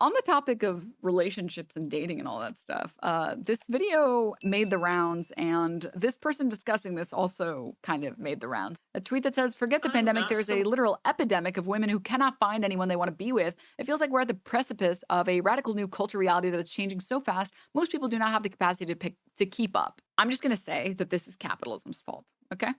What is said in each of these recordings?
On the topic of relationships and dating and all that stuff, this video made the rounds, and this person discussing this also kind of made the rounds. A tweet that says, "Forget the I'm pandemic, not there's a so literal epidemic of women who cannot find anyone they want to be with. It feels like we're at the precipice of a radical new culture reality that is changing so fast, most people do not have the capacity to keep up." I'm just going to say that this is capitalism's fault, okay?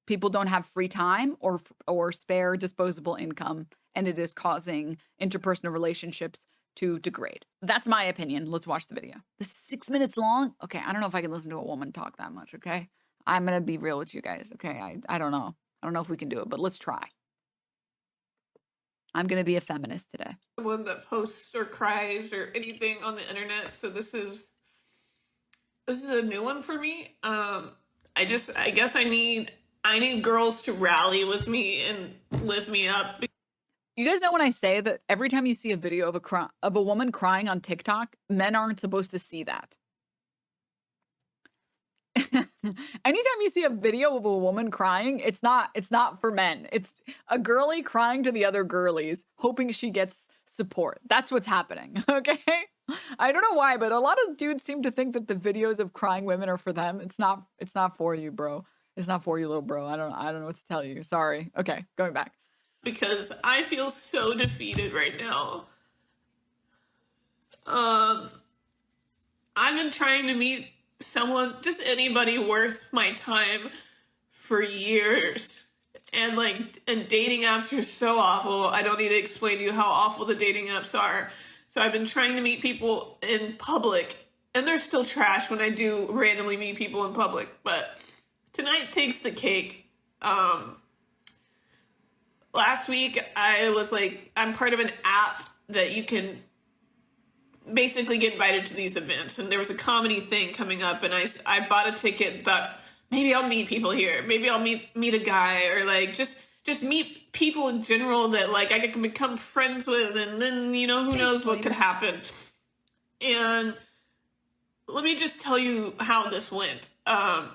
People don't have free time or spare disposable income, and it is causing interpersonal relationships to degrade. That's my opinion. Let's watch the video. This is 6 minutes long. Okay, I don't know if I can listen to a woman talk that much. Okay, I'm gonna be real with you guys. Okay, I don't know. I don't know if we can do it, but let's try. I'm gonna be a feminist today. one that posts or cries or anything on the internet, so this is a new one for me. I guess I need girls to rally with me and lift me up. You guys know when I say that every time you see a video of a woman crying on TikTok, men aren't supposed to see that. Anytime you see a video of a woman crying, it's not for men. It's a girly crying to the other girlies, hoping she gets support. That's what's happening. Okay? I don't know why, but a lot of dudes seem to think that the videos of crying women are for them. It's not for you, bro. It's not for you, little bro. I don't know what to tell you. Sorry. Okay, going back. Because I feel so defeated right now. Um, I've been trying to meet someone, just anybody worth my time for years. And dating apps are so awful. I don't need to explain to you how awful the dating apps are. So I've been trying to meet people in public, and they're still trash when I do randomly meet people in public. But tonight takes the cake. Last week I was like, I'm part of an app that you can basically get invited to these events, and there was a comedy thing coming up, and I bought a ticket, thought maybe I'll meet people here, maybe I'll meet a guy, or like just meet people in general that like I could become friends with, and then who knows what could happen. And let me just tell you how this went. I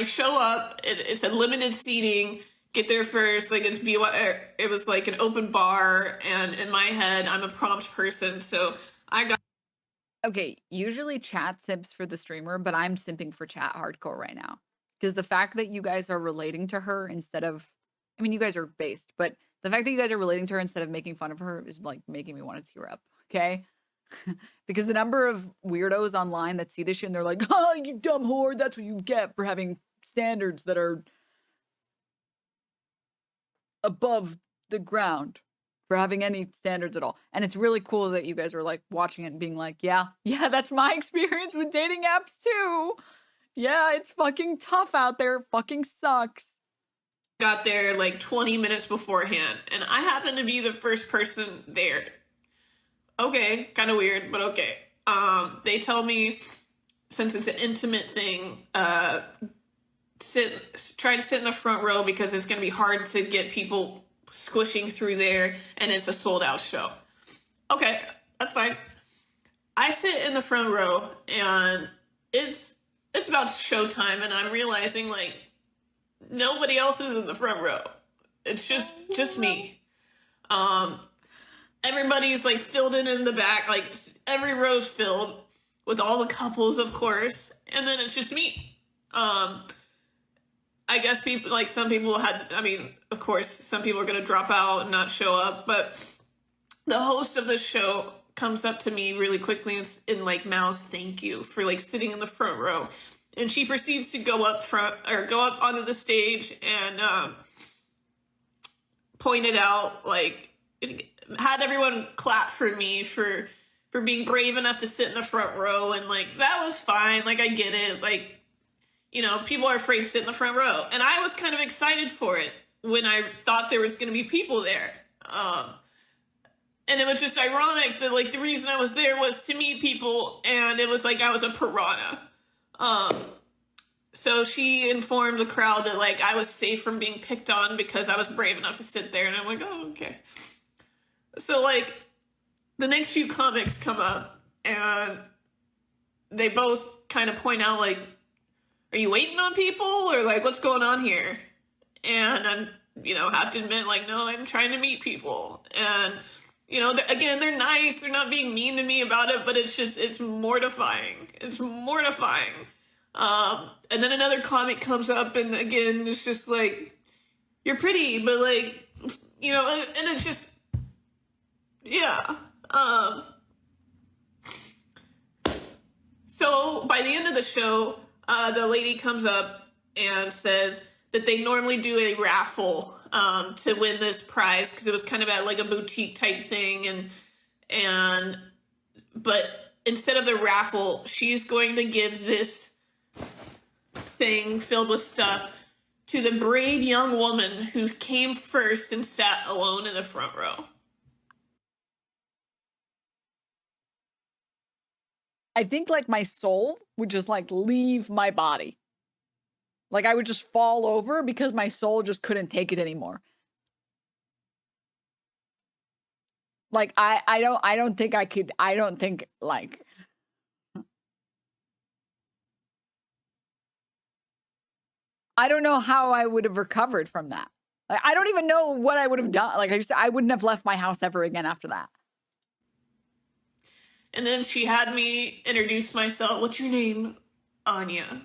show up, it's a limited seating, get there first, like it was like an open bar, and in my head I'm a prompt person, so I got Okay, usually chat simps for the streamer, but I'm simping for chat hardcore right now. Because the fact that you guys are relating to her instead of, I mean, you guys are based, but the fact that you guys are relating to her instead of making fun of her is like making me want to tear up. Okay. Because the number of weirdos online that see this shit and they're like, "Oh, you dumb whore, that's what you get for having standards that are above the ground, for having any standards at all." And it's really cool that you guys are like watching it and being like, yeah, that's my experience with dating apps too. Yeah, it's fucking tough out there. It fucking sucks. there like 20 minutes beforehand, and I happened to be the first person there. Okay, kind of weird, but okay. They tell me, since it's an intimate thing, try to sit in the front row because it's going to be hard to get people squishing through there, and it's a sold out show. Okay, that's fine. I sit in the front row, and it's about showtime, and I'm realizing like nobody else is in the front row. It's just me. Everybody's like filled in the back, like every row's filled with all the couples, of course, and then it's just me. I guess some people had, I mean, of course, some people are going to drop out and not show up, but the host of the show comes up to me really quickly and like mouths thank you for like sitting in the front row. And she proceeds to go up onto the stage and pointed out, like, had everyone clap for me for being brave enough to sit in the front row. And like, that was fine. Like, I get it. Like, people are afraid to sit in the front row. And I was kind of excited for it when I thought there was going to be people there. And it was just ironic that, like, the reason I was there was to meet people, and it was like I was a piranha. So she informed the crowd that, like, I was safe from being picked on because I was brave enough to sit there. And I'm like, oh, okay. So, like, the next few comics come up, and they both kind of point out, like, are you waiting on people, or like, what's going on here? And I'm, have to admit, like, no, I'm trying to meet people. And You know, again, they're nice. They're not being mean to me about it, but it's just, it's mortifying. It's mortifying. And then another comment comes up, and again, it's just like, you're pretty, but like, you know, and it's just, yeah. So by the end of the show, the lady comes up and says that they normally do a raffle to win this prize, because it was kind of at like a boutique type thing, but instead of the raffle, she's going to give this thing filled with stuff to the brave young woman who came first and sat alone in the front row. I think like my soul would just like leave my body. Like I would just fall over because my soul just couldn't take it anymore. Like I don't think I could, I don't think like, I don't know how I would have recovered from that. Like, I don't even know what I would have done. Like I wouldn't have left my house ever again after that. And then she had me introduce myself. What's your name? Anya.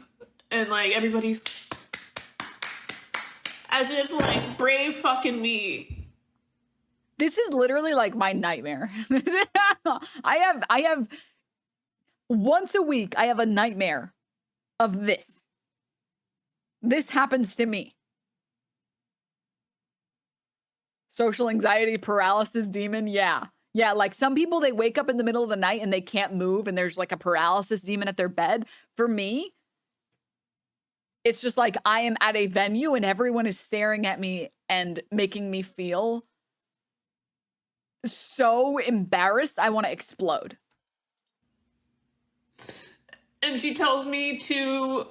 And like everybody's as if like brave fucking me. This is literally like my nightmare. I have once a week, I have a nightmare of this. This happens to me. Social anxiety paralysis demon. Yeah. Yeah. Like some people, they wake up in the middle of the night and they can't move, and there's like a paralysis demon at their bed. For me, it's just like I am at a venue and everyone is staring at me and making me feel so embarrassed. I want to explode. And she tells me to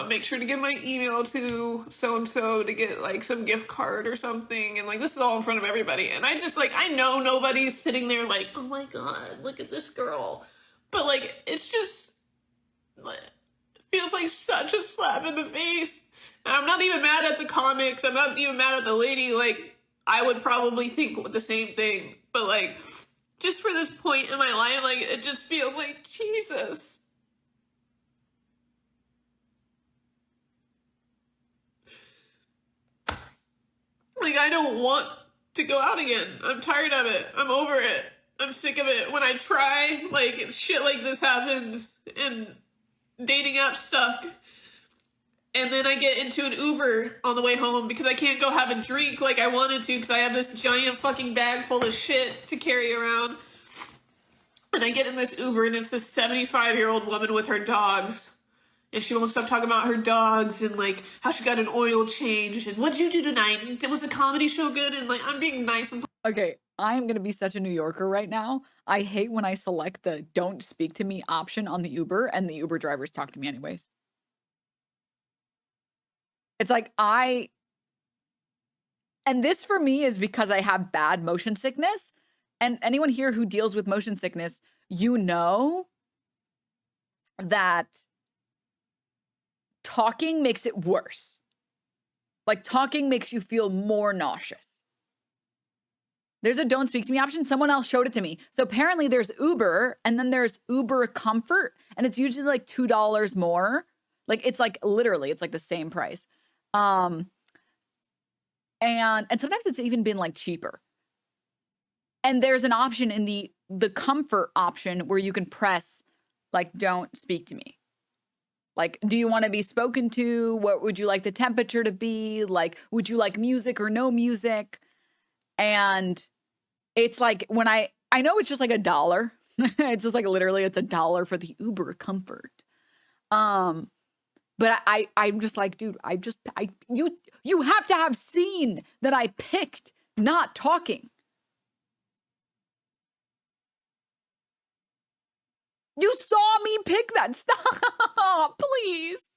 make sure to give my email to so-and-so to get like some gift card or something. And like, this is all in front of everybody. And I just like, I know nobody's sitting there like, oh my God, look at this girl. But like, it's just, it feels like such a slap in the face. And I'm not even mad at the comics. I'm not even mad at the lady. Like, I would probably think the same thing. But like, just for this point in my life, like, it just feels like, Jesus. Like, I don't want to go out again. I'm tired of it. I'm over it. I'm sick of it. When I try, like, shit like this happens and dating app stuck. And then I get into an Uber on the way home because I can't go have a drink like I wanted to because I have this giant fucking bag full of shit to carry around. And I get in this Uber and it's this 75-year-old woman with her dogs. And she won't stop talking about her dogs and like how she got an oil change and what'd you do tonight? Was the comedy show good? And like, I'm being nice and okay, I'm gonna be such a New Yorker right now. I hate when I select the don't speak to me option on the Uber and the Uber drivers talk to me anyways. It's like and this for me is because I have bad motion sickness. And anyone here who deals with motion sickness, you know that talking makes it worse. Like talking makes you feel more nauseous. There's a don't speak to me option. Someone else showed it to me. So apparently there's Uber and then there's Uber Comfort, and it's usually like $2 more. Like it's like literally it's like the same price. And sometimes it's even been like cheaper. And there's an option in the comfort option where you can press like don't speak to me. Like, do you want to be spoken to? What would you like the temperature to be? Like, would you like music or no music? And it's like when I know it's just like $1. It's just like literally it's $1 for the Uber Comfort. But I'm just like, dude, you have to have seen that I picked not talking. You saw me pick that. Stop, please.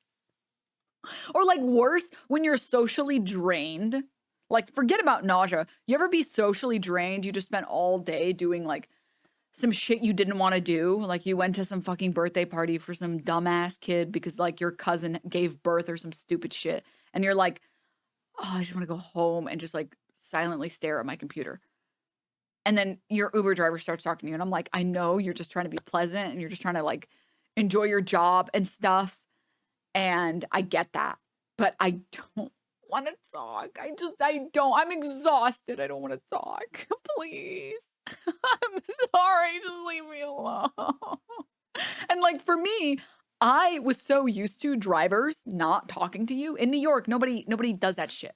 Or like worse, when you're socially drained, like forget about nausea. You ever be socially drained? You just spent all day doing like some shit you didn't want to do. Like you went to some fucking birthday party for some dumbass kid because like your cousin gave birth or some stupid shit. And you're like, oh, I just want to go home and just like silently stare at my computer. And then your Uber driver starts talking to you, and I'm like, I know you're just trying to be pleasant and you're just trying to like enjoy your job and stuff. And I get that, but I don't want to talk. I don't. I'm exhausted. I don't want to talk. Please. I'm sorry. Just leave me alone. And like for me, I was so used to drivers not talking to you. In New York, nobody does that shit.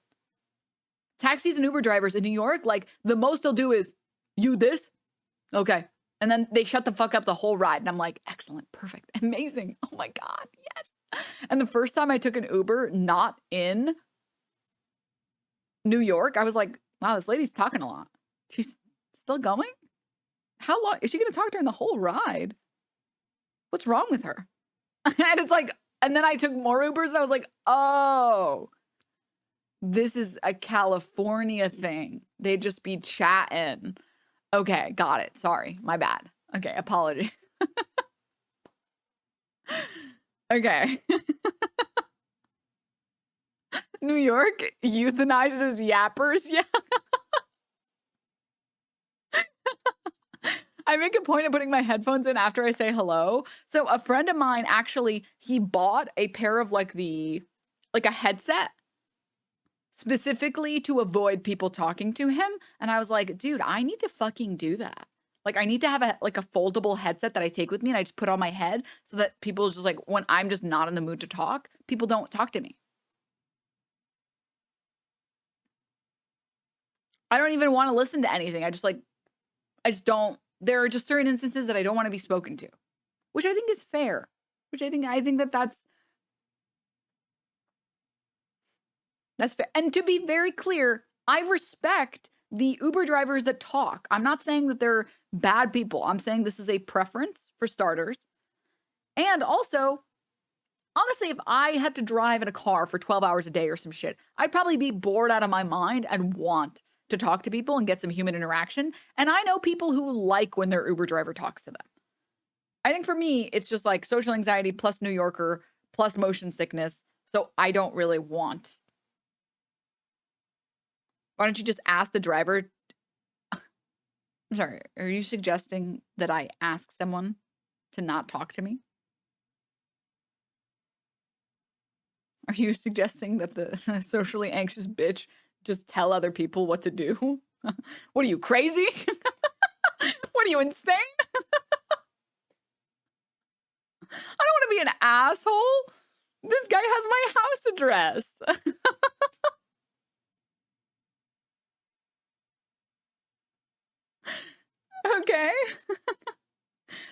Taxis and Uber drivers in New York, like the most they'll do is, you this? Okay. And then they shut the fuck up the whole ride. And I'm like, excellent, perfect, amazing. Oh my God, yes. And the first time I took an Uber not in New York, I was like, wow, this lady's talking a lot. She's still going? How long is she going to talk during the whole ride? What's wrong with her? And it's like, and then I took more Ubers and I was like, oh, this is a California thing. They'd just be chatting. Okay, got it. Sorry, my bad. Okay, apology. Okay. New York euthanizes yappers. Yeah. I make a point of putting my headphones in after I say hello. So a friend of mine actually, he bought a pair of like a headset specifically to avoid people talking to him. And I was like, dude, I need to fucking do that. Like I need to have a foldable headset that I take with me and I just put on my head so that people just like, when I'm just not in the mood to talk, people don't talk to me. I don't even want to listen to anything. I just don't. There are just certain instances that I don't want to be spoken to, which I think is fair. I think that that's fair. And to be very clear, I respect the Uber drivers that talk. I'm not saying that they're bad people. I'm saying this is a preference for starters. And also, honestly, if I had to drive in a car for 12 hours a day or some shit, I'd probably be bored out of my mind and want to talk to people and get some human interaction. And I know people who like when their Uber driver talks to them. I think for me, it's just like social anxiety plus New Yorker plus motion sickness. So I don't really want. Why don't you just ask the driver? I'm sorry, are you suggesting that I ask someone to not talk to me? Are you suggesting that the socially anxious bitch just tell other people what to do? What are you, crazy? What are you, insane? I don't want to be an asshole. This guy has my house address. Okay.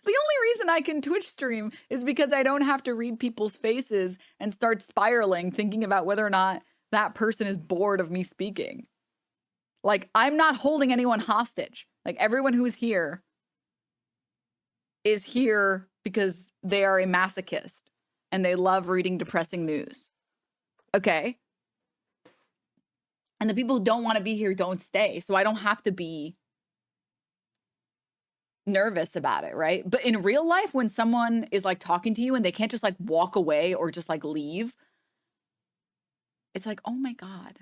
The only reason I can Twitch stream is because I don't have to read people's faces and start spiraling thinking about whether or not that person is bored of me speaking. Like, I'm not holding anyone hostage. Like, everyone who's here is here because they are a masochist and they love reading depressing news. Okay? And the people who don't want to be here don't stay. So I don't have to be nervous about it, right? But in real life, when someone is like talking to you and they can't just like walk away or just like leave, it's like, oh my God,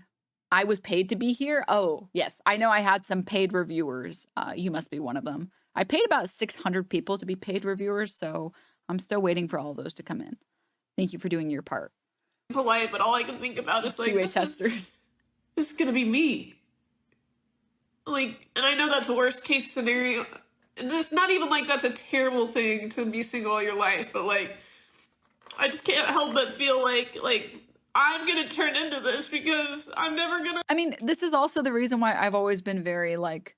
I was paid to be here. Oh, yes. I know I had some paid reviewers. You must be one of them. I paid about 600 people to be paid reviewers, so I'm still waiting for all of those to come in. Thank you for doing your part. Polite, but all I can think about is like, QA testers. This is gonna be me. Like, and I know that's a worst case scenario. And it's not even like that's a terrible thing to be single all your life, but like, I just can't help but feel like I'm gonna turn into this because I'm never gonna. I mean, this is also the reason why I've always been very like,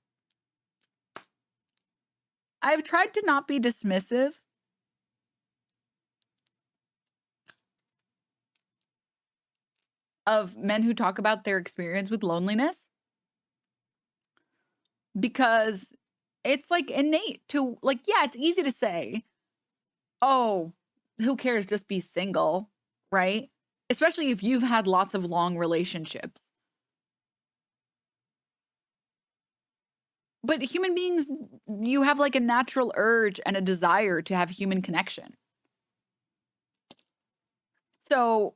I've tried to not be dismissive of men who talk about their experience with loneliness, because it's like innate to like, yeah, it's easy to say, oh, who cares? Just be single, right? Especially if you've had lots of long relationships. But human beings, you have like a natural urge and a desire to have human connection. So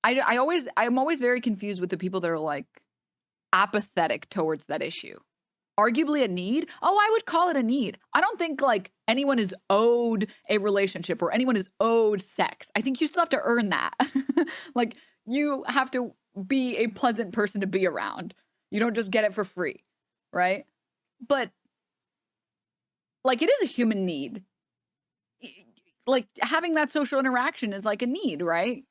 I'm always very confused with the people that are like, apathetic towards that issue. Arguably a need? Oh, I would call it a need. I don't think like anyone is owed a relationship or anyone is owed sex. I think you still have to earn that. Like you have to be a pleasant person to be around. You don't just get it for free, right? But like it is a human need. Like having that social interaction is like a need, right?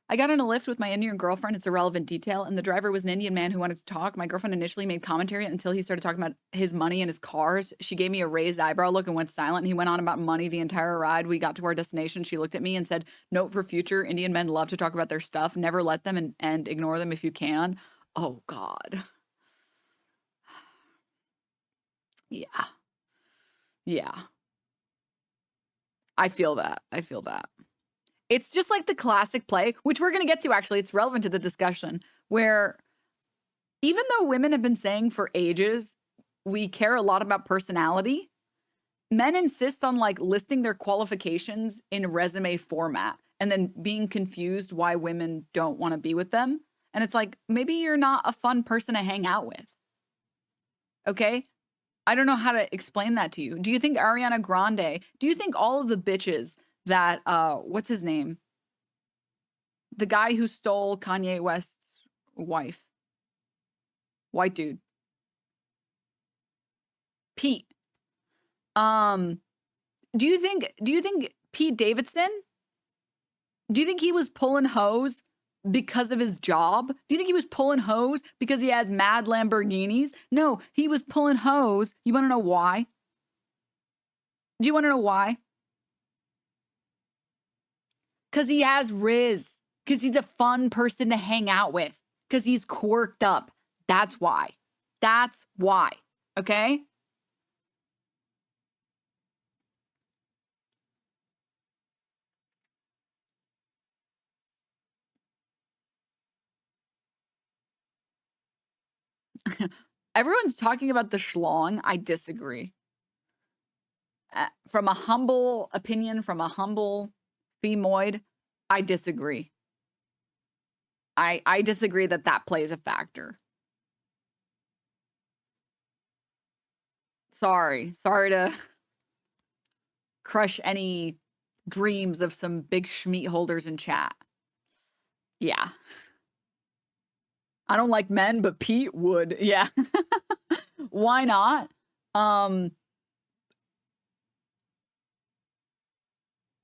I got in a lift with my Indian girlfriend. It's a relevant detail. And the driver was an Indian man who wanted to talk. My girlfriend initially made commentary until he started talking about his money and his cars. She gave me a raised eyebrow look and went silent. He went on about money the entire ride. We got to our destination. She looked at me and said, "Note for future, Indian men love to talk about their stuff. Never let them and ignore them if you can." Oh, God. Yeah. Yeah. I feel that. I feel that. It's just like the classic play, which we're going to get to actually. It's relevant to the discussion, where even though women have been saying for ages, we care a lot about personality, men insist on like listing their qualifications in resume format and then being confused why women don't want to be with them. And it's like, maybe you're not a fun person to hang out with. Okay? I don't know how to explain that to you. Do you think Ariana Grande, do you think all of the bitches that, what's his name? The guy who stole Kanye West's wife. White dude. Pete. Do you think Pete Davidson, do you think he was pulling hose because of his job? Do you think he was pulling hose because he has mad Lamborghinis? No, he was pulling hose. You want to know why? Do you want to know why? Because he has Riz. Because he's a fun person to hang out with. Because he's quirked up. That's why. That's why. Okay? Everyone's talking about the schlong. I disagree. From a humble opinion, from a humble femoid, I disagree. I disagree that plays a factor. Sorry to crush any dreams of some big schmeat holders in chat. Yeah. I don't like men, but Pete would. Yeah. Why not?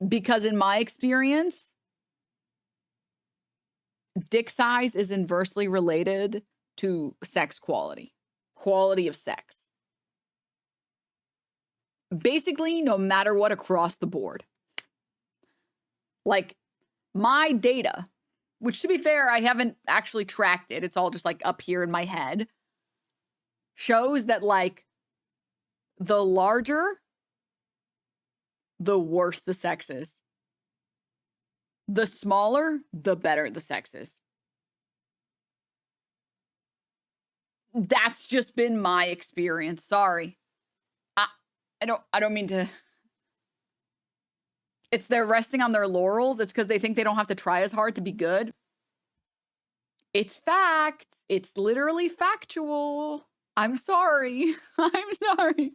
Because in my experience, dick size is inversely related to sex quality of sex. Basically, no matter what, across the board. Like my data, which to be fair, I haven't actually tracked it. It's all just like up here in my head. Shows that like the larger, the worse the sex is. The smaller, the better the sex is. That's just been my experience. Sorry. I don't mean to. It's they're resting on their laurels. It's because they think they don't have to try as hard to be good. It's fact. It's literally factual. I'm sorry. I'm sorry.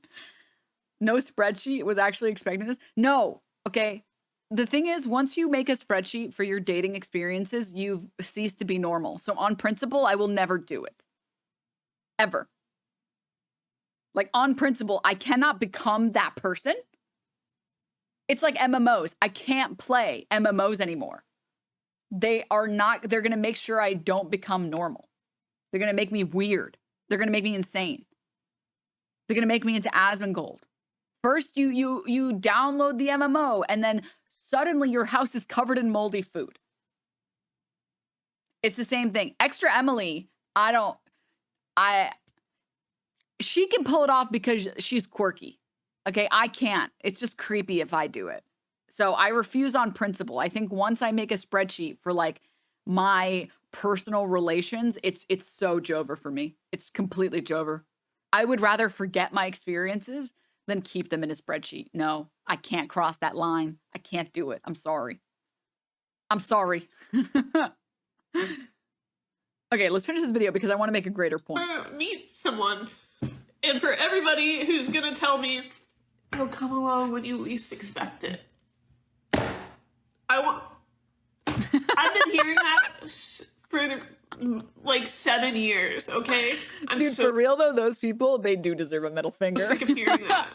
No spreadsheet was actually expecting this. No. Okay. The thing is, once you make a spreadsheet for your dating experiences, you've ceased to be normal. So on principle, I will never do it. Ever. Like on principle, I cannot become that person. It's like MMOs. I can't play MMOs anymore. They're going to make sure I don't become normal. They're going to make me weird. They're going to make me insane. They're going to make me into Asmongold. First, you download the MMO, and then suddenly your house is covered in moldy food. It's the same thing. Extra Emily, she can pull it off because she's quirky. Okay, I can't. It's just creepy if I do it. So I refuse on principle. I think once I make a spreadsheet for like my personal relations, it's so Jover for me. It's completely Jover. I would rather forget my experiences than keep them in a spreadsheet. No, I can't cross that line. I can't do it. I'm sorry. I'm sorry. Okay, let's finish this video because I want to make a greater point. Meet someone, and for everybody who's gonna tell me it'll come along when you least expect it. I've been hearing that for like 7 years, okay? Dude, for real though, those people, they do deserve a middle finger. I'm sick of hearing that.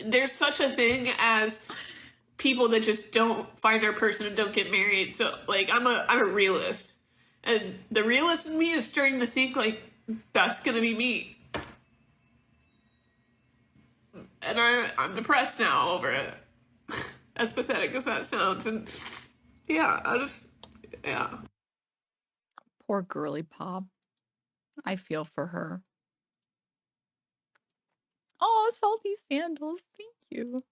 There's such a thing as people that just don't find their person and don't get married. So like I'm a realist. And the realist in me is starting to think like that's gonna be me. And I'm depressed now over it. As pathetic as that sounds. And yeah. Poor girly pop. I feel for her. Oh, salty sandals. Thank you.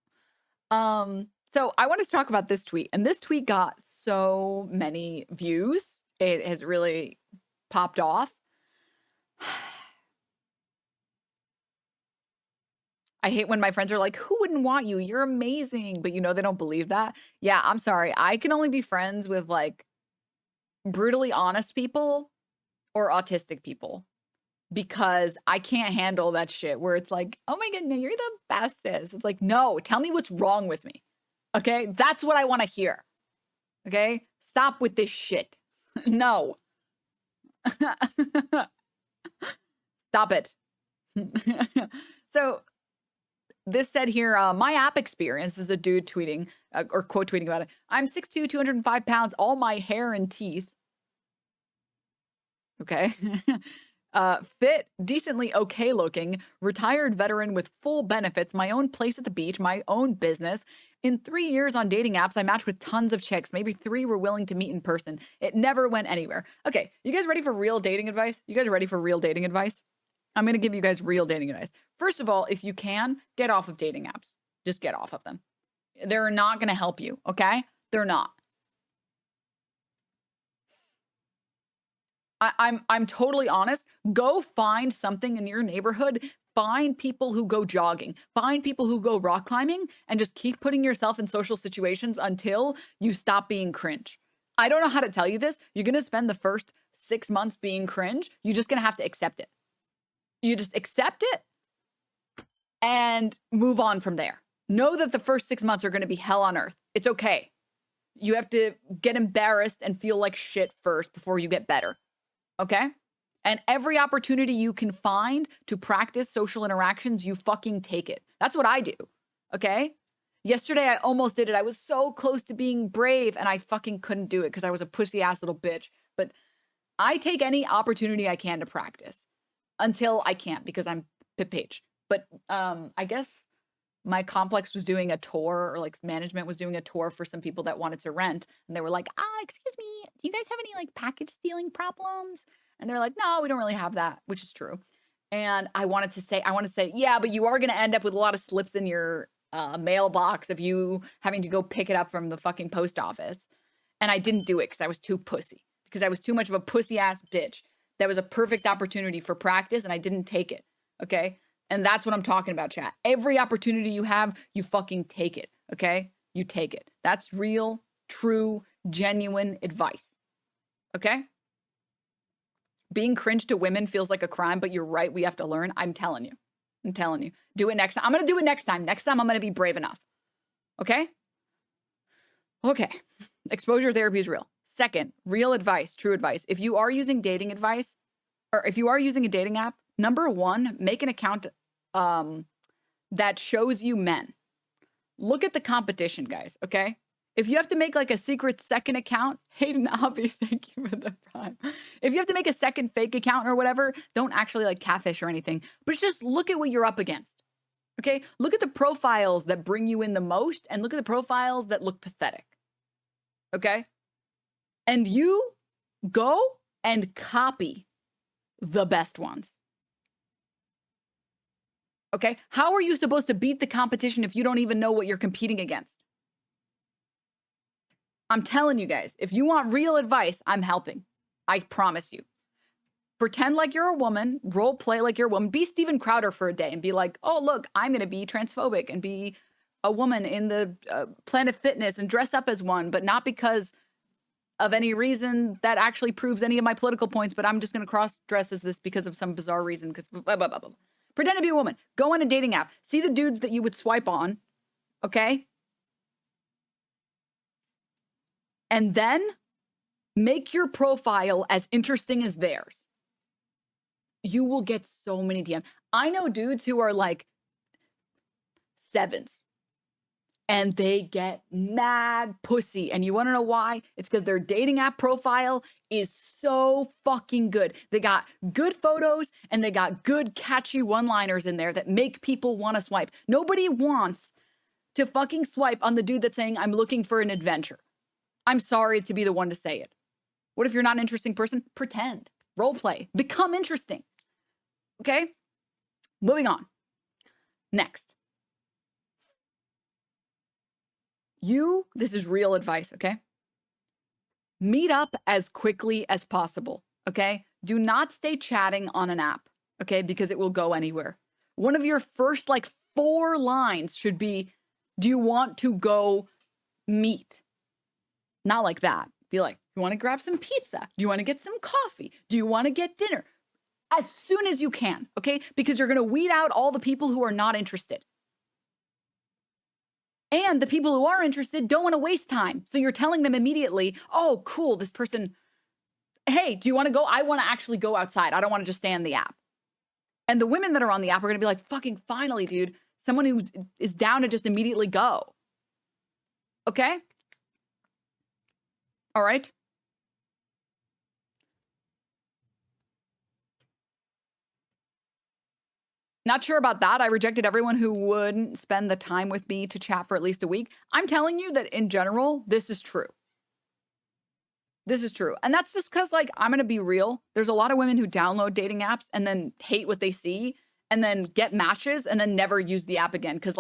So I wanted to talk about this tweet, and this tweet got so many views. It has really popped off. I hate when my friends are like, who wouldn't want you? You're amazing. But you know, they don't believe that. Yeah, I'm sorry. I can only be friends with like brutally honest people or autistic people because I can't handle that shit where it's like, oh my goodness, you're the bestest. It's like, no, tell me what's wrong with me. Okay. That's what I want to hear. Okay. Stop with this shit. No. Stop it. So this said here, my app experience is a dude tweeting or quote tweeting about it. I'm 6'2", 205 pounds, all my hair and teeth. Okay. Fit, decently okay looking, retired veteran with full benefits, my own place at the beach, my own business. In 3 years on dating apps, I matched with tons of chicks. Maybe 3 were willing to meet in person. It never went anywhere. Okay, you guys ready for real dating advice? You guys ready for real dating advice? I'm going to give you guys real dating advice. First of all, if you can, get off of dating apps. Just get off of them. They're not going to help you, okay? They're not. I'm totally honest. Go find something in your neighborhood. Find people who go jogging. Find people who go rock climbing and just keep putting yourself in social situations until you stop being cringe. I don't know how to tell you this. You're going to spend the first 6 months being cringe. You're just going to have to accept it. You just accept it and move on from there. Know that the first 6 months are going to be hell on earth. It's okay. You have to get embarrassed and feel like shit first before you get better. Okay? And every opportunity you can find to practice social interactions, you fucking take it. That's what I do. Okay? Yesterday, I almost did it. I was so close to being brave and I fucking couldn't do it because I was a pussy ass little bitch. But I take any opportunity I can to practice until I can't because I'm Page. But I guess my complex was doing a tour, or like management was doing a tour for some people that wanted to rent. And they were like, excuse me, do you guys have any like package stealing problems? And they're like, no, we don't really have that, which is true. And I want to say, yeah, but you are going to end up with a lot of slips in your mailbox of you having to go pick it up from the fucking post office. And I didn't do it because I was too pussy, because I was too much of a pussy ass bitch. That was a perfect opportunity for practice and I didn't take it. Okay. And that's what I'm talking about, chat. Every opportunity you have, you fucking take it. Okay. You take it. That's real, true, genuine advice. Okay. Being cringe to women feels like a crime, but you're right. We have to learn. I'm telling you. Do it next time. I'm going to do it next time. Next time I'm going to be brave enough. Okay. Okay. Exposure therapy is real. Second, real advice, true advice. If you are using dating advice, or if you are using a dating app, number one, make an account that shows you men. Look at the competition, guys, okay? If you have to make like a secret second account, Hayden Hobby, thank you for the prime. If you have to make a second fake account or whatever, don't actually like catfish or anything, but just look at what you're up against, okay? Look at the profiles that bring you in the most and look at the profiles that look pathetic, okay? And you go and copy the best ones. Okay? How are you supposed to beat the competition if you don't even know what you're competing against? I'm telling you guys, if you want real advice, I'm helping. I promise you. Pretend like you're a woman, role play like you're a woman, be Steven Crowder for a day and be like, oh, look, I'm going to be transphobic and be a woman in the Planet Fitness and dress up as one, but not because of any reason that actually proves any of my political points, but I'm just going to cross-dress as this because of some bizarre reason. Because blah, blah, blah, blah. Pretend to be a woman. Go on a dating app. See the dudes that you would swipe on. Okay? And then make your profile as interesting as theirs. You will get so many DMs. I know dudes who are like 7s. And they get mad pussy. And you want to know why? It's because their dating app profile is so fucking good. They got good photos and they got good catchy one-liners in there that make people want to swipe. Nobody wants to fucking swipe on the dude that's saying, I'm looking for an adventure. I'm sorry to be the one to say it. What if you're not an interesting person? Pretend. Role play. Become interesting. Okay? Moving on. Next. This is real advice, okay? Meet up as quickly as possible, okay? Do not stay chatting on an app, okay? Because it will go anywhere. One of your first, 4 lines should be, do you want to go meet? Not like that. Be like, you want to grab some pizza? Do you want to get some coffee? Do you want to get dinner? As soon as you can, okay? Because you're going to weed out all the people who are not interested. And the people who are interested don't want to waste time. So you're telling them immediately, oh, cool, this person, hey, do you want to go? I want to actually go outside. I don't want to just stay on the app. And the women that are on the app are going to be like, fucking finally, dude, someone who is down to just immediately go. Okay? All right? Not sure about that. I rejected everyone who wouldn't spend the time with me to chat for at least a week. I'm telling you that in general, this is true. This is true. And that's just because, I'm going to be real. There's a lot of women who download dating apps and then hate what they see and then get matches and then never use the app again. Because,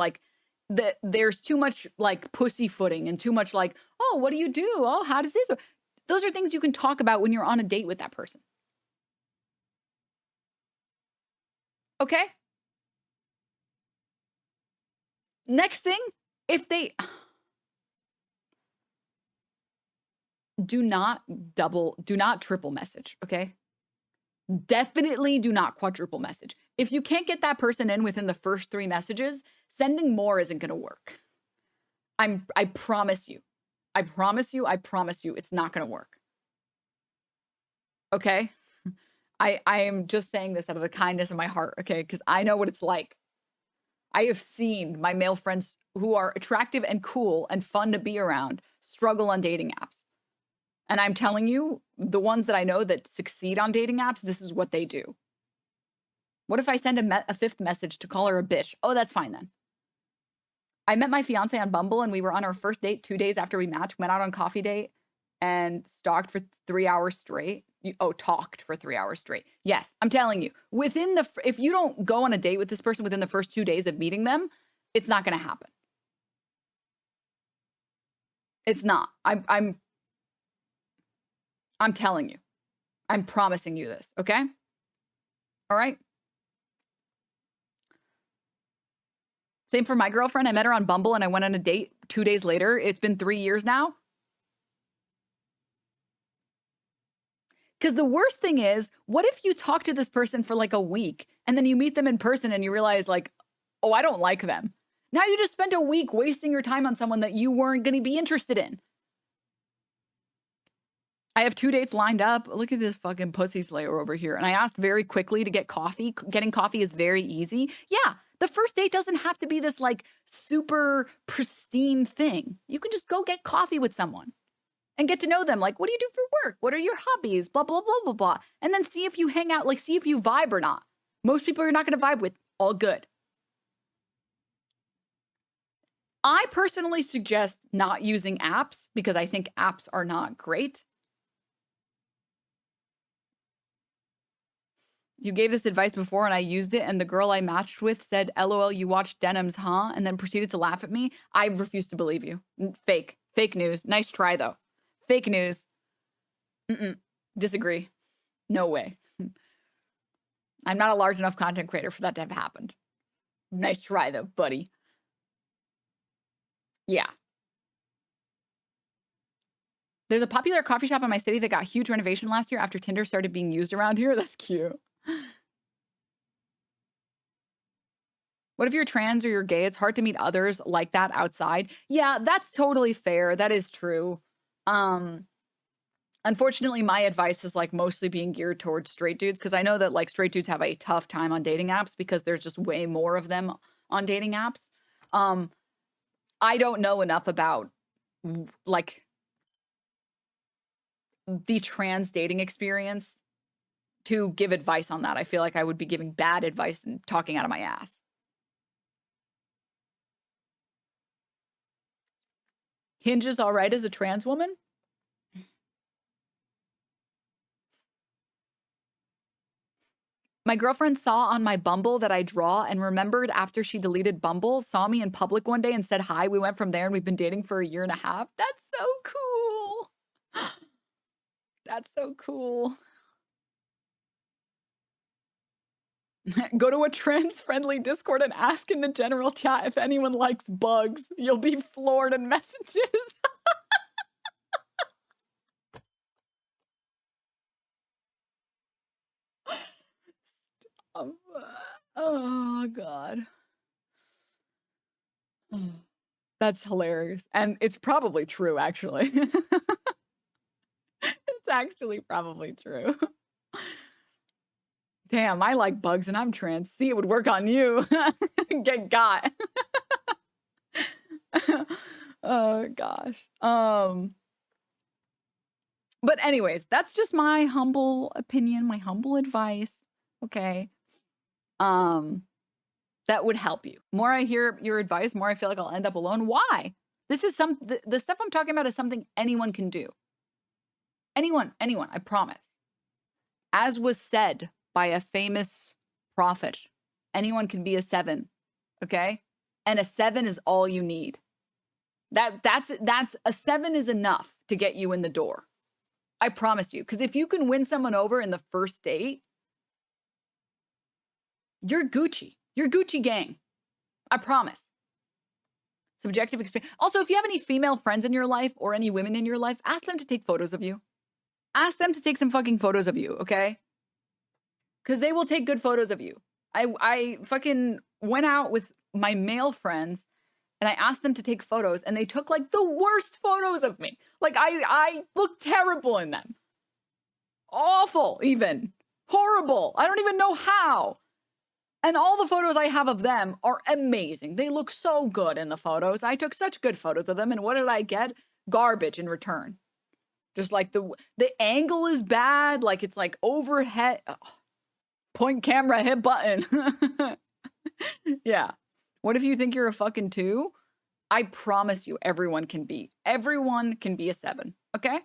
there's too much, pussyfooting and too much, oh, what do you do? Oh, how does this? Those are things you can talk about when you're on a date with that person. Okay? Next thing, if they do not triple message, okay? Definitely do not quadruple message. If you can't get that person in within the first 3 messages, sending more isn't going to work. I promise you. I promise you, it's not going to work. Okay? I am just saying this out of the kindness of my heart, okay? Because I know what it's like. I have seen my male friends who are attractive and cool and fun to be around struggle on dating apps. And I'm telling you, the ones that I know that succeed on dating apps, this is what they do. What if I send a 5th message to call her a bitch? Oh, that's fine then. I met my fiance on Bumble and we were on our first date 2 days after we matched, went out on coffee date and stalked for 3 hours straight. Talked for 3 hours straight. Yes, I'm telling you, if you don't go on a date with this person within the first 2 days of meeting them, it's not going to happen. It's not. I'm telling you. I'm promising you this, okay? All right? Same for my girlfriend. I met her on Bumble and I went on a date 2 days later. It's been 3 years now. Because the worst thing is, what if you talk to this person for a week and then you meet them in person and you realize oh, I don't like them. Now you just spent a week wasting your time on someone that you weren't going to be interested in. I have 2 dates lined up. Look at this fucking pussy slayer over here. And I asked very quickly to get coffee. Getting coffee is very easy. Yeah, the first date doesn't have to be this super pristine thing. You can just go get coffee with someone. And get to know them. What do you do for work? What are your hobbies? Blah, blah, blah, blah, blah. And then see if you hang out, see if you vibe or not. Most people you're not going to vibe with. All good. I personally suggest not using apps because I think apps are not great. You gave this advice before and I used it and the girl I matched with said, LOL, you watched Denims, huh? And then proceeded to laugh at me. I refuse to believe you. Fake news. Nice try though. Fake news. Disagree. No way. I'm not a large enough content creator for that to have happened. Nice try though, buddy. Yeah. There's a popular coffee shop in my city that got huge renovation last year after Tinder started being used around here. That's cute. What if you're trans or you're gay? It's hard to meet others like that outside. Yeah, that's totally fair. That is true. Unfortunately, my advice is like mostly being geared towards straight dudes because I know that like straight dudes have a tough time on dating apps because there's just way more of them on dating apps. I don't know enough about like the trans dating experience to give advice on that. I feel like I would be giving bad advice and talking out of my ass. Hinge is all right as a trans woman? My girlfriend saw on my Bumble that I draw and remembered after she deleted Bumble, saw me in public one day and said hi. We went from there and we've been dating for 1.5 years. That's so cool. That's so cool. Go to a trans-friendly Discord and ask in the general chat if anyone likes bugs. You'll be floored in messages. Oh, God. That's hilarious. And it's probably true, actually. It's actually probably true. Damn, I like bugs and I'm trans. See, it would work on you. Get got. Oh, gosh. But anyways, that's just my humble opinion, my humble advice. Okay. That would help you. More I hear your advice, more I feel like I'll end up alone. Why? This is the stuff I'm talking about is something anyone can do. Anyone, I promise. As was said by a famous prophet, anyone can be a 7, okay? And a 7 is all you need. That's a 7 is enough to get you in the door. I promise you. Because if you can win someone over in the first date, you're Gucci. You're Gucci gang. I promise. Subjective experience. Also, if you have any female friends in your life or any women in your life, ask them to take photos of you. Ask them to take some fucking photos of you, okay? Because they will take good photos of you. I fucking went out with my male friends and I asked them to take photos and they took like the worst photos of me. Like I look terrible in them. Awful, even. Horrible. I don't even know how. And all the photos I have of them are amazing. They look so good in the photos. I took such good photos of them. And what did I get? Garbage in return. Just like the angle is bad. Like it's like overhead. Oh, point camera, hit button. Yeah. What if you think you're a fucking 2? I promise you everyone can be a 7. Okay?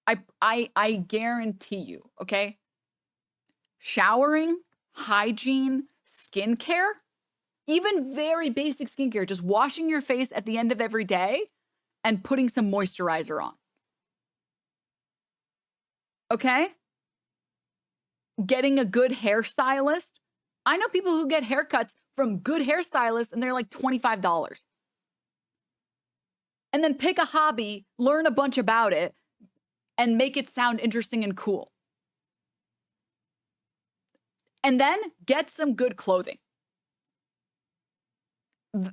I guarantee you. Okay? Showering, hygiene, skincare, even very basic skincare, just washing your face at the end of every day and putting some moisturizer on. Okay? Getting a good hairstylist. I know people who get haircuts from good hairstylists and they're like $25. And then pick a hobby, learn a bunch about it, and make it sound interesting and cool. And then get some good clothing.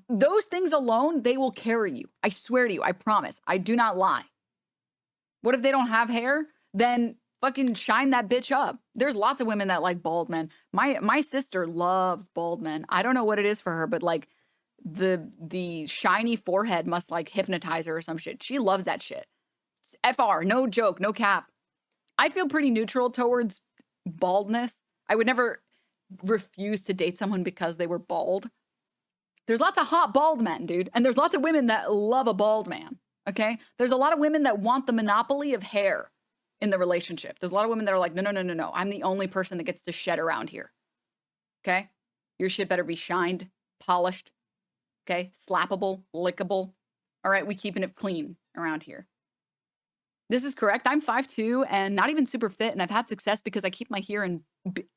Those things alone, they will carry you. I swear to you, I promise. I do not lie. What if they don't have hair? Then fucking shine that bitch up. There's lots of women that like bald men. My sister loves bald men. I don't know what it is for her, but like the shiny forehead must like hypnotize her or some shit. She loves that shit. FR, no joke, no cap. I feel pretty neutral towards baldness. I would never refuse to date someone because they were bald. There's lots of hot bald men, dude. And there's lots of women that love a bald man, okay? There's a lot of women that want the monopoly of hair in the relationship. There's a lot of women that are like, no. I'm the only person that gets to shed around here, okay? Your shit better be shined, polished, okay? Slappable, lickable. All right, we keeping it clean around here. This is correct. I'm 5'2" and not even super fit, and I've had success because I keep my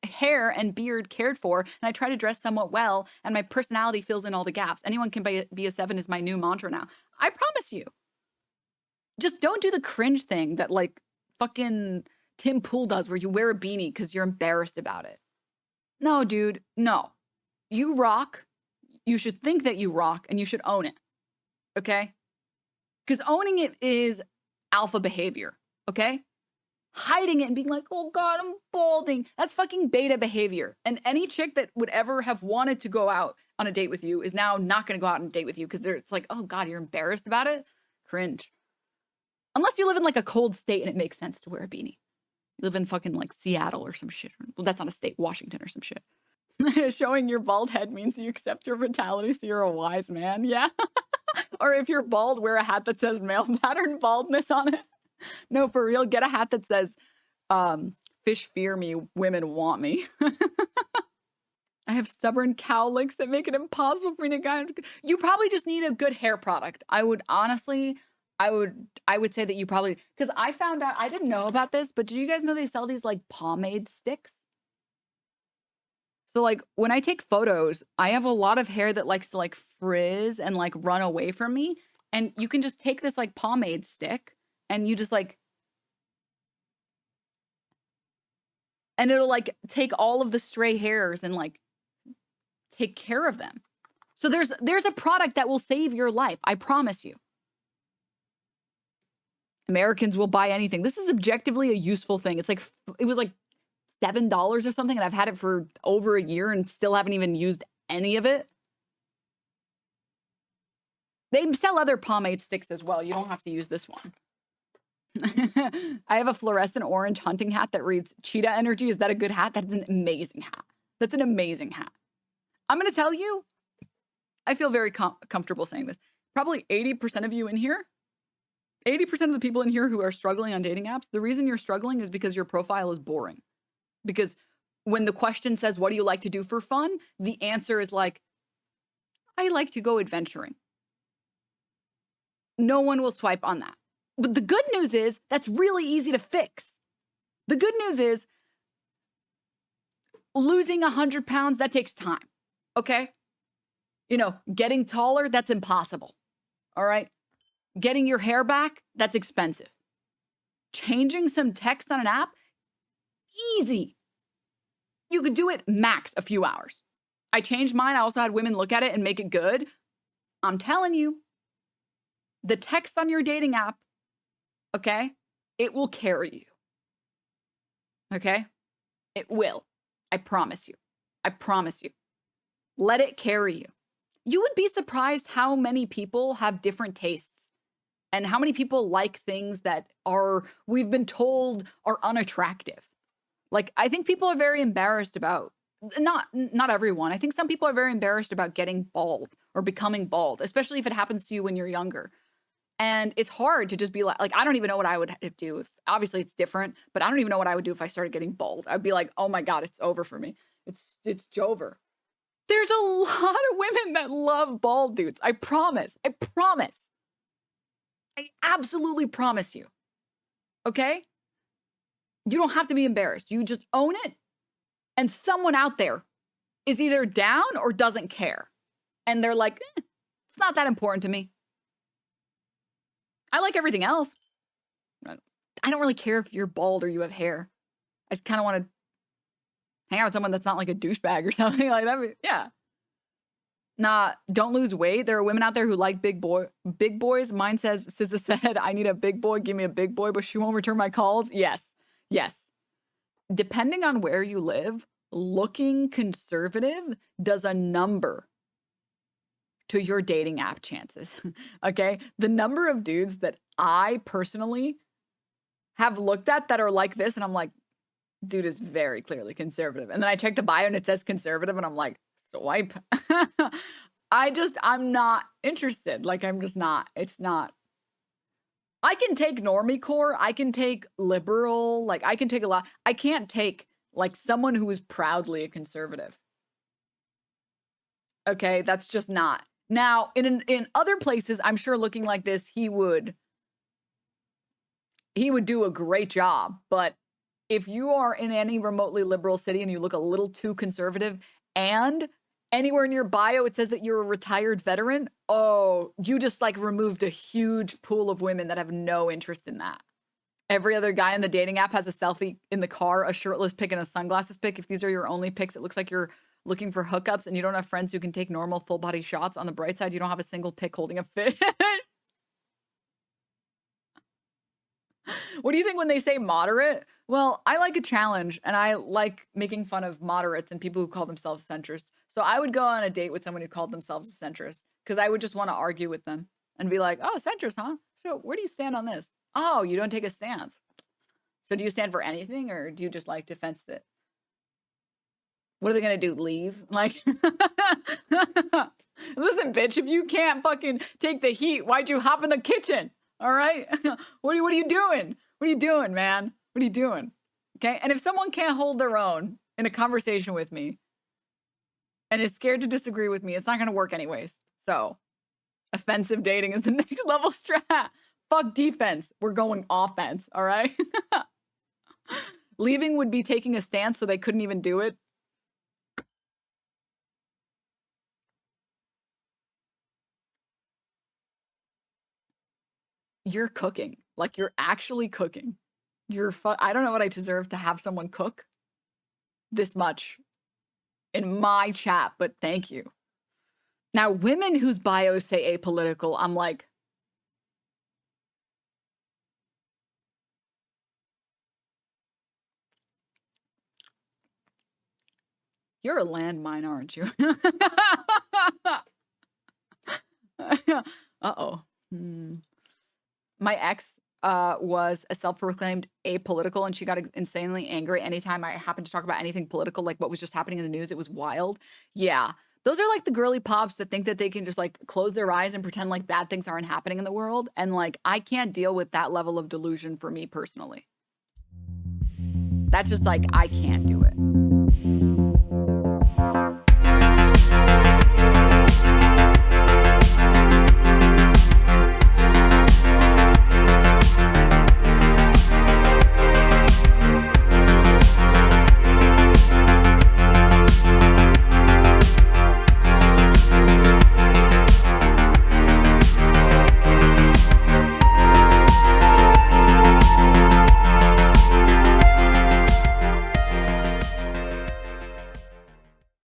hair and beard cared for, and I try to dress somewhat well, and my personality fills in all the gaps. Anyone can be a 7 is my new mantra now. I promise you. Just don't do the cringe thing that like fucking Tim Pool does where you wear a beanie because you're embarrassed about it. No, dude, no. You rock. You should think that you rock and you should own it. Okay? Because owning it is alpha behavior. Okay? Hiding it and being like, oh God, I'm balding. That's fucking beta behavior. And any chick that would ever have wanted to go out on a date with you is now not going to go out on a date with you because it's like, oh God, you're embarrassed about it? Cringe. Unless you live in like a cold state and it makes sense to wear a beanie. You live in fucking like Seattle or some shit. Well, that's not a state, Washington or some shit. Showing your bald head means you accept your mortality, so you're a wise man. Yeah. Or if you're bald, wear a hat that says male pattern baldness on it. No, for real, get a hat that says, fish fear me, women want me. I have stubborn cow links that make it impossible for me to guide. You probably just need a good hair product. I would honestly, I would say that you probably, because I found out, I didn't know about this, but do you guys know they sell these like pomade sticks? So like when I take photos, I have a lot of hair that likes to like frizz and like run away from me. And you can just take this like pomade stick and you just like, and it'll like take all of the stray hairs and like take care of them. So there's a product that will save your life. I promise you. Americans will buy anything. This is objectively a useful thing. It's like, it was like $7 or something, and I've had it for over a year and still haven't even used any of it. They sell other pomade sticks as well. You don't have to use this one. I have a fluorescent orange hunting hat that reads cheetah energy. Is that a good hat? That's an amazing hat. That's an amazing hat. I'm going to tell you, I feel very comfortable saying this. Probably 80% of you in here, 80% of the people in here who are struggling on dating apps, the reason you're struggling is because your profile is boring. Because when the question says, what do you like to do for fun? The answer is like, I like to go adventuring. No one will swipe on that. But the good news is that's really easy to fix. The good news is losing 100 pounds, that takes time. Okay? You know, getting taller, that's impossible. All right? Getting your hair back, that's expensive. Changing some text on an app, easy. You could do it max a few hours. I changed mine. I also had women look at it and make it good. I'm telling you, the text on your dating app, okay, it will carry you. Okay? It will. I promise you. I promise you. Let it carry you. You would be surprised how many people have different tastes and how many people like things that are, we've been told, are unattractive. Like, I think people are very embarrassed about, not everyone. I think some people are very embarrassed about getting bald or becoming bald, especially if it happens to you when you're younger. And it's hard to just be like, I don't even know what I would do if, obviously it's different, but I don't even know what I would do if I started getting bald. I'd be like, oh my God, it's over for me. It's Jover. There's a lot of women that love bald dudes. I promise. I promise. I absolutely promise you. Okay? You don't have to be embarrassed. You just own it. And someone out there is either down or doesn't care. And they're like, it's not that important to me. I like everything else. I don't really care if you're bald or you have hair. I just kind of want to hang out with someone that's not like a douchebag or something like that. Yeah. Nah, don't lose weight. There are women out there who like big boys. Mine says, SZA said, I need a big boy. Give me a big boy, but she won't return my calls. Yes. Yes. Depending on where you live, looking conservative does a number to your dating app chances. Okay? The number of dudes that I personally have looked at that are like this, and I'm like, dude is very clearly conservative. And then I check the bio and it says conservative, and I'm like, swipe. I'm not interested. Like, I'm just not. It's not. I can take normie core. I can take liberal. Like, I can take a lot. I can't take like someone who is proudly a conservative. Okay, that's just not. Now, in other places, I'm sure looking like this, he would do a great job. But if you are in any remotely liberal city and you look a little too conservative, and anywhere in your bio it says that you're a retired veteran, Oh, you just like removed a huge pool of women that have no interest in that. Every other guy in the dating app has a selfie in the car, a shirtless pic, and a sunglasses pic. If these are your only pics, it looks like you're looking for hookups and you don't have friends who can take normal full body shots. On the bright side, you don't have a single pic holding a fish. What do you think when they say moderate? Well, I like a challenge and I like making fun of moderates and people who call themselves centrist. So I would go on a date with someone who called themselves a centrist because I would just want to argue with them and be like, oh, centrist, huh? So where do you stand on this? Oh, you don't take a stance. So do you stand for anything or do you just like defense it? What are they going to do? Leave? Like, listen, bitch, if you can't fucking take the heat, why'd you hop in the kitchen? All right. What are you doing? What are you doing, man? What are you doing? Okay. And if someone can't hold their own in a conversation with me and is scared to disagree with me, it's not going to work anyways. So offensive dating is the next level strat. Fuck defense. We're going offense. All right. Leaving would be taking a stance so they couldn't even do it. You're cooking. Like you're actually cooking. I don't know what I deserve to have someone cook this much in my chat, but thank you. Now, women whose bios say apolitical, I'm like, you're a landmine, aren't you? Uh-oh. My ex was a self-proclaimed apolitical, and she got insanely angry anytime I happened to talk about anything political, like what was just happening in the news. It was wild. Yeah. Those are like the girly pops that think that they can just like close their eyes and pretend like bad things aren't happening in the world. And like, I can't deal with that level of delusion for me personally. That's just like, I can't do it.